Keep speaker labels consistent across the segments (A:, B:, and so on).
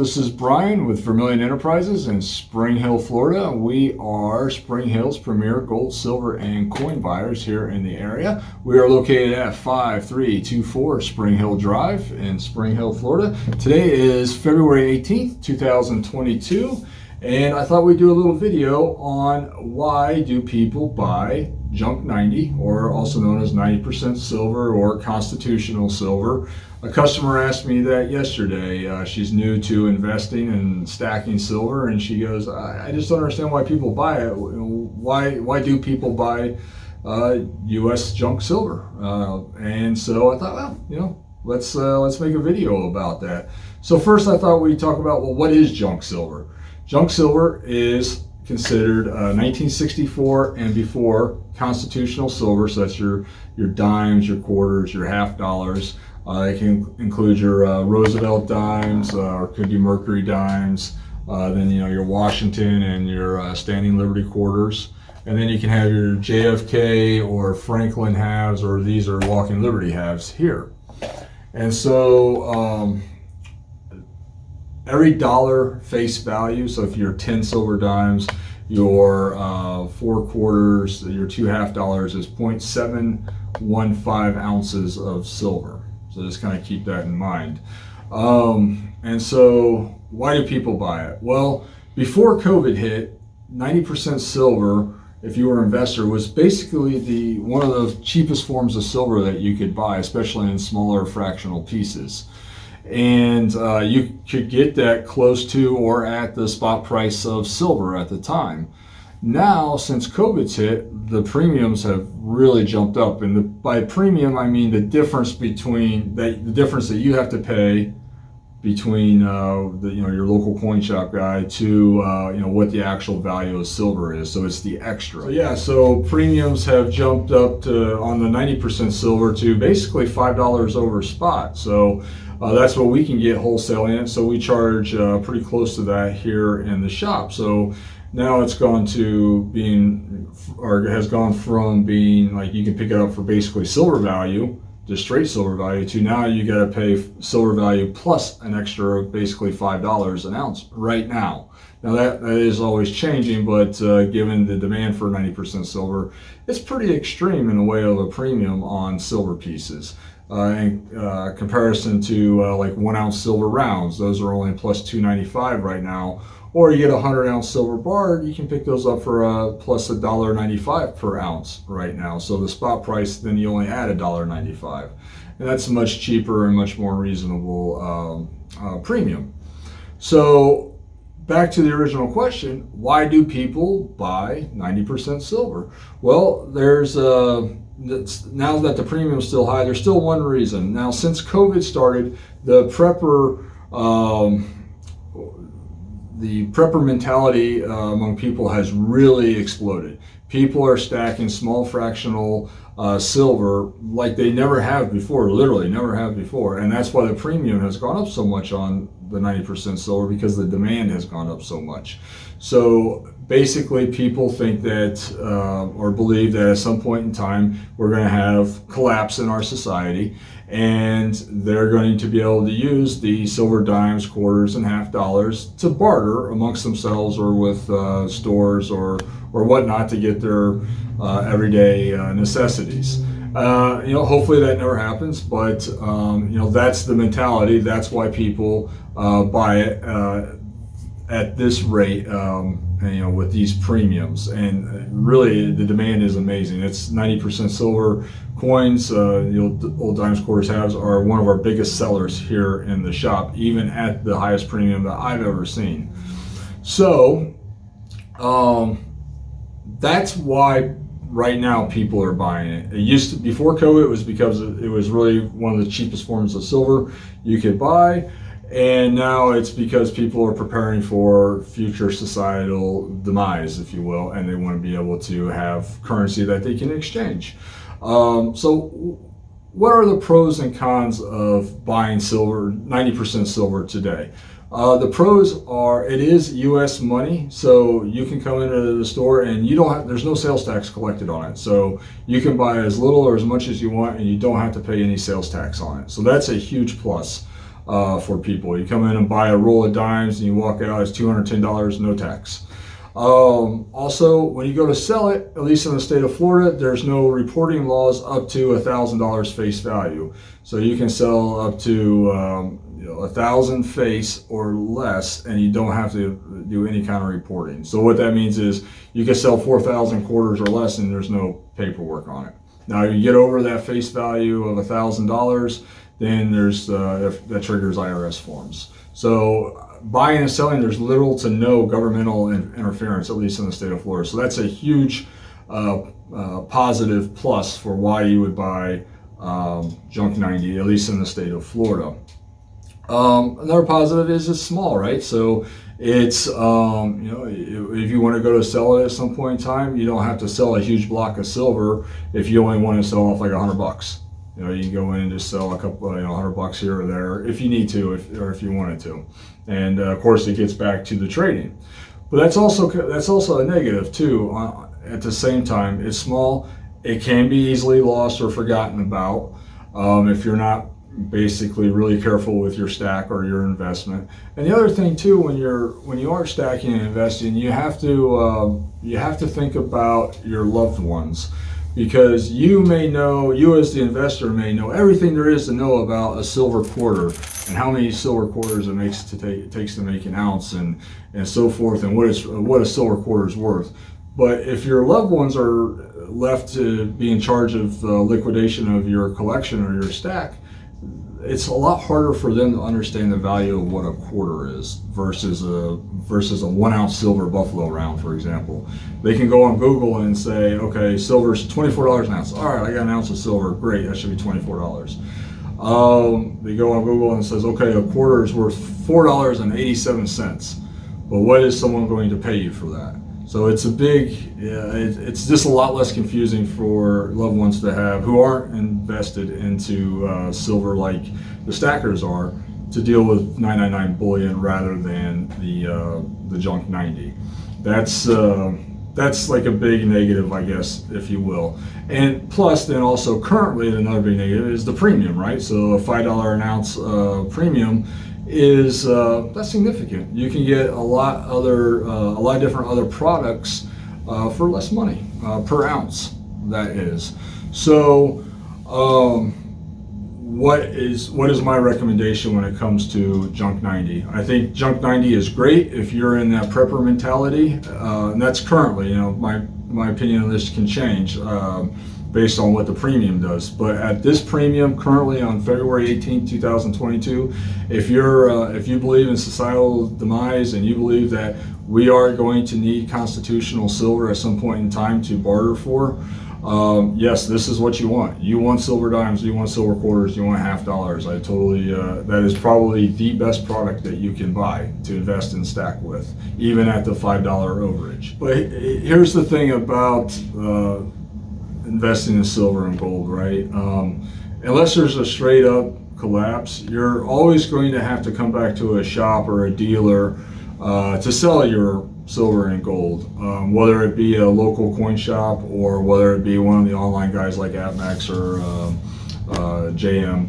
A: This is Brian with Vermillion Enterprises in Spring Hill, Florida. We are Spring Hill's premier gold, silver, and coin buyers here in the area. We are located at 5324 Spring Hill Drive in Spring Hill, Florida. Today is February 18th, 2022, and I thought we'd do a little video on why do people buy junk 90, or also known as 90% silver or constitutional silver. A customer asked me that yesterday. She's new to investing and stacking silver, and she goes, I just don't understand why people buy it. Why do people buy U.S. junk silver? And so I thought, well, let's make a video about that. So first I thought we'd talk about, well, what is junk silver? Junk silver is considered 1964 and before constitutional silver, so that's your dimes, your quarters, your half dollars. It can include your Roosevelt dimes, or could be Mercury dimes, then your Washington and your Standing Liberty quarters, and then you can have your JFK or Franklin halves, or these are Walking Liberty halves here. And so every dollar face value, so if you're 10 silver dimes, your 4 quarters, your 2 half dollars is 0.715 ounces of silver. So just kind of keep that in mind. And so why do people buy it? Well, before COVID hit, 90% silver, if you were an investor, was basically one of the cheapest forms of silver that you could buy, especially in smaller fractional pieces. And you could get that close to or at the spot price of silver at the time. Now, since COVID's hit, the premiums have really jumped up, and by premium I mean the difference between the difference that you have to pay between your local coin shop guy to what the actual value of silver is. So it's the extra. So premiums have jumped up to, on the 90% silver, to basically $5 over spot. So that's what we can get wholesaling it. So we charge pretty close to that here in the shop. So now it's gone to being, or has gone from being like you can pick it up for basically silver value, just straight silver value, to now you got to pay silver value plus an extra basically $5 an ounce right now. Now that is always changing, but given the demand for 90% silver, it's pretty extreme in the way of a premium on silver pieces. In comparison to like 1 ounce silver rounds, those are only plus $2.95 right now. Or you get a 100-ounce silver bar, you can pick those up for plus $1.95 per ounce right now. So the spot price, then you only add $1.95, and that's a much cheaper and much more reasonable premium. So back to the original question: why do people buy 90% silver? Well, there's now that the premium is still high, there's still one reason. Now, since COVID started, the prepper mentality among people has really exploded. People are stacking small fractional silver like they never have before, literally never have before. And that's why the premium has gone up so much on the 90% silver, because the demand has gone up so much. So basically people think that, or believe that at some point in time, we're going to have collapse in our society, and they're going to be able to use the silver dimes, quarters, and half dollars to barter amongst themselves or with stores or whatnot to get their everyday necessities. Hopefully that never happens, but that's the mentality. That's why people buy it at this rate, with these premiums. And really the demand is amazing. It's 90% silver coins. The old dimes, quarters, halves are one of our biggest sellers here in the shop, even at the highest premium that I've ever seen. So that's why right now people are buying it. It used to, before COVID, it was because it was really one of the cheapest forms of silver you could buy. And now it's because people are preparing for future societal demise, if you will, and they want to be able to have currency that they can exchange. So what are the pros and cons of buying silver, 90% silver today? The pros are, it is U.S. money, so you can come into the store and there's no sales tax collected on it. So you can buy as little or as much as you want, and you don't have to pay any sales tax on it. So that's a huge plus. for people. You come in and buy a roll of dimes and you walk out, it's $210, no tax. Also, when you go to sell it, at least in the state of Florida, there's no reporting laws up to $1,000 face value. So you can sell up to 1,000 face or less, and you don't have to do any kind of reporting. So what that means is you can sell 4,000 quarters or less, and there's no paperwork on it. Now, you get over that face value of $1,000, then there's that triggers IRS forms. So buying and selling, there's little to no governmental interference, at least in the state of Florida. So that's a huge positive plus for why you would buy junk 90, at least in the state of Florida. Another positive is it's small, right? So it's if you want to go to sell it at some point in time, you don't have to sell a huge block of silver if you only want to sell off like $100. You can go in and just sell a couple, $100 here or there if you need to, if you wanted to. And of course, it gets back to the trading. But that's also a negative too. At the same time, it's small. It can be easily lost or forgotten about if you're not basically really careful with your stack or your investment. And the other thing too, when you are stacking and investing, you have to think about your loved ones. Because you as the investor may know everything there is to know about a silver quarter and how many silver quarters it takes to make an ounce and so forth, and what a silver quarter is worth. But if your loved ones are left to be in charge of the liquidation of your collection or your stack, it's a lot harder for them to understand the value of what a quarter is versus a 1 ounce silver buffalo round, for example. They can go on Google and say, okay, silver's $24 an ounce. All right, I got an ounce of silver. Great, that should be $24. They go on Google and it says, okay, a quarter is worth $4.87. But what is someone going to pay you for that? So it's it's just a lot less confusing for loved ones to have who aren't invested into silver like the stackers are, to deal with 999 bullion rather than the junk 90. That's like a big negative, I guess, if you will. And plus, then also currently another big negative is the premium, right? So a $5 an ounce premium is that's significant. You can get a lot different other products for less money per ounce. That is. So what is my recommendation when it comes to junk 90? I think junk 90 is great if you're in that prepper mentality, and that's currently, my opinion on this can change based on what the premium does. But at this premium currently on February 18, 2022, if you believe in societal demise and you believe that we are going to need constitutional silver at some point in time to barter for, yes, this is what you want. You want silver dimes, you want silver quarters, you want $50. I totally, that is probably the best product that you can buy to invest and stack with, even at the $5 overage. But here's the thing about investing in silver and gold, right? Unless there's a straight up collapse, you're always going to have to come back to a shop or a dealer to sell your silver and gold, whether it be a local coin shop or whether it be one of the online guys like AppMax or JM.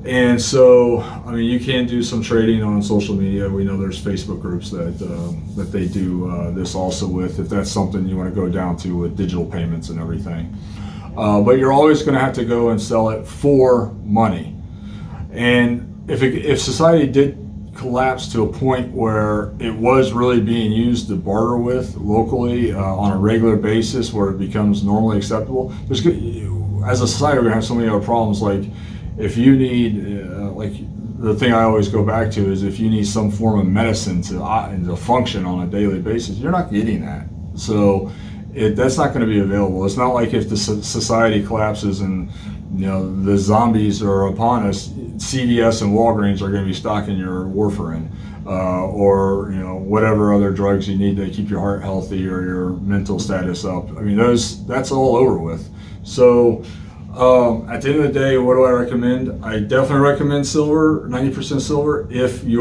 A: And so, you can do some trading on social media. We know there's Facebook groups that they do this also with, if that's something you want to go down to with digital payments and everything. But you're always going to have to go and sell it for money. And if society did collapse to a point where it was really being used to barter with locally on a regular basis, where it becomes normally acceptable, as a society, we're going to have so many other problems. Like, if you need, the thing I always go back to is if you need some form of medicine to function on a daily basis, you're not getting that. So that's not going to be available. It's not like if the society collapses and the zombies are upon us, CVS and Walgreens are going to be stocking your warfarin or whatever other drugs you need to keep your heart healthy or your mental status up. That's all over with. So at the end of the day, what do I recommend? I definitely recommend silver, 90% silver, if you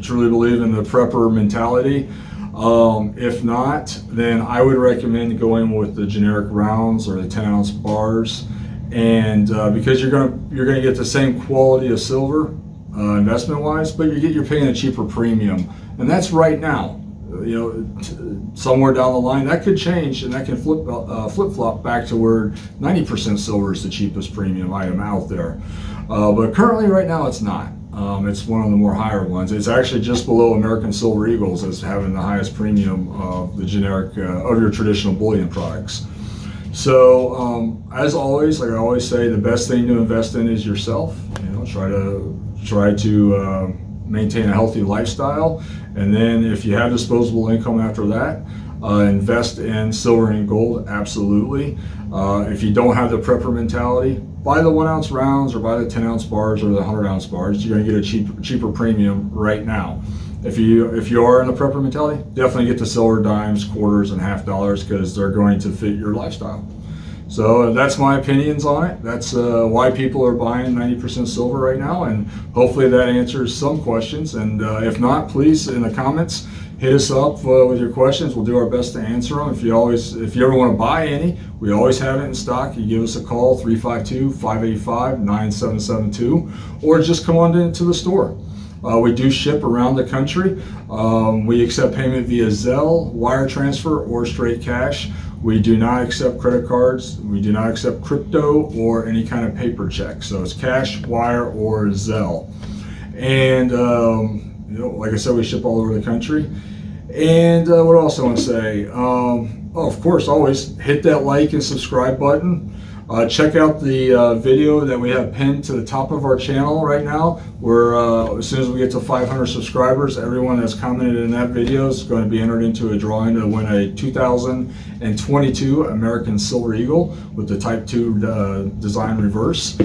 A: truly believe in the prepper mentality. If not, then I would recommend going with the generic rounds or the 10-ounce bars, and because you're gonna get the same quality of silver investment wise, but you're paying a cheaper premium, and that's right now. Somewhere down the line that could change, and that can flip flop back to where 90% silver is the cheapest premium item out there. But currently, right now, it's not. It's one of the more higher ones. It's actually just below American Silver Eagles as having the highest premium of the generic of your traditional bullion products. So as always, like I always say, the best thing to invest in is yourself. Try to maintain a healthy lifestyle, and then if you have disposable income after that, invest in silver and gold. Absolutely. If you don't have the prepper mentality, buy the 1 ounce rounds or buy the 10 ounce bars or the 100 ounce bars. You're going to get a cheaper premium right now. If you are in the prepper mentality, definitely get the silver dimes, quarters, and half dollars, because they're going to fit your lifestyle. So that's my opinions on it. That's why people are buying 90% silver right now, and hopefully that answers some questions. And if not, please, in the comments, hit us up with your questions. We'll do our best to answer them. If you ever want to buy any, we always have it in stock. You give us a call, 352-585-9772, or just come on into the store. We do ship around the country. We accept payment via Zelle, wire transfer, or straight cash. We do not accept credit cards. We do not accept crypto or any kind of paper check. So it's cash, wire, or Zelle. And like I said, we ship all over the country. And what else I want to say? Of course, always hit that like and subscribe button. Check out the video that we have pinned to the top of our channel right now, where as soon as we get to 500 subscribers, everyone that's commented in that video is going to be entered into a drawing to win a 2022 American Silver Eagle with the Type 2 design reverse.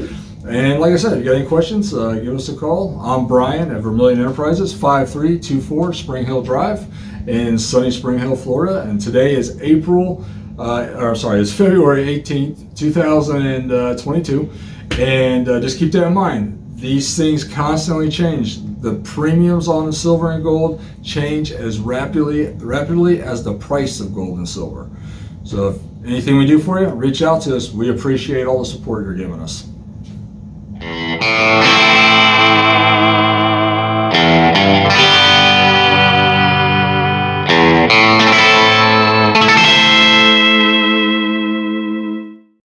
A: And like I said, if you got any questions, give us a call. I'm Brian at Vermillion Enterprises, 5324 Spring Hill Drive in sunny Spring Hill, Florida. And today is it's February 18th, 2022. And just keep that in mind. These things constantly change. The premiums on the silver and gold change as rapidly as the price of gold and silver. So if anything we do for you, reach out to us. We appreciate all the support you're giving us.